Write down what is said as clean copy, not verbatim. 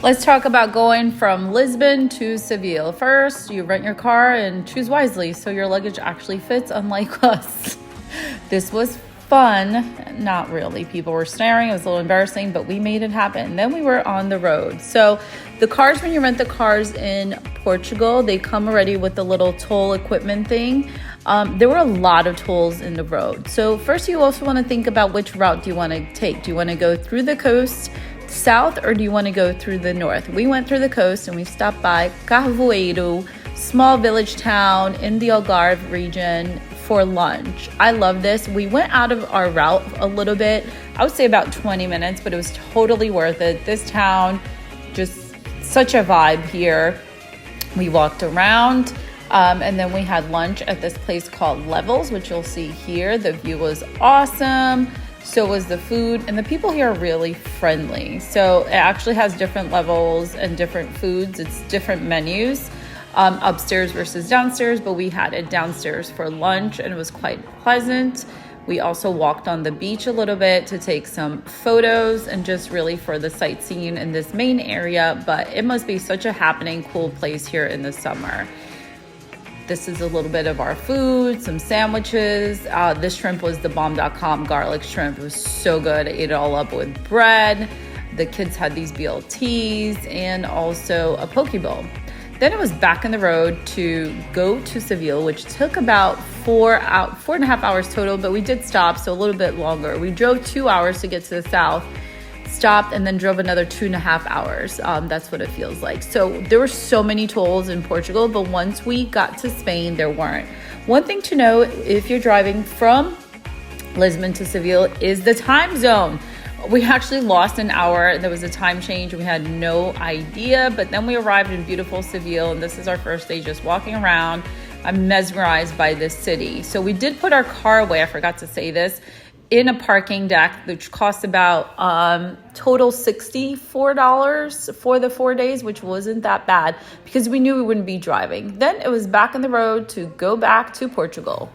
Let's talk about going from Lisbon to Seville. First, you rent your car and choose wisely so your luggage actually fits, unlike us. This was fun. Not really. People were staring. It was a little embarrassing, but we made it happen. Then we were on the road. So the cars, when you rent the cars in Portugal, they come already with the little toll equipment thing. There were a lot of tolls in the road. So first, you also want to think about which route do you want to take. Do you want to go through the coast south, or do you want to go through the north? We went through the coast and we stopped by Carvoeiro, small village town in the Algarve region, for lunch. I love this. We went out of our route a little bit. I would say about 20 minutes, but it was totally worth it. This town, just such a vibe here. We walked around and then we had lunch at this place called Levels, which you'll see here. The view was awesome. So was the food, and the people here are really friendly. So it actually has different levels and different foods. It's different menus, upstairs versus downstairs, but we had it downstairs for lunch and it was quite pleasant. We also walked on the beach a little bit to take some photos and just really for the sightseeing in this main area, but it must be such a happening, cool place here in the summer. This is a little bit of our food, some sandwiches. This shrimp was the bomb.com garlic shrimp. It was so good. I ate it all up with bread. The kids had these BLTs and also a poke bowl. Then it was back on the road to go to Seville, which took about 4.5 hours total, but we did stop, so a little bit longer. We drove 2 hours to get to the south, stopped, and then drove another 2.5 hours. That's what it feels like. So there were so many tolls in Portugal, but once we got to Spain, there weren't. One thing to know if you're driving from Lisbon to Seville is the time zone. We actually lost an hour. There was a time change. We had no idea, but then we arrived in beautiful Seville, and this is our first day just walking around. I'm mesmerized by this city. So we did put our car away. I forgot to say this, in a parking deck, which cost about total $64 for the 4 days, which wasn't that bad because we knew we wouldn't be driving. Then it was back on the road to go back to Portugal.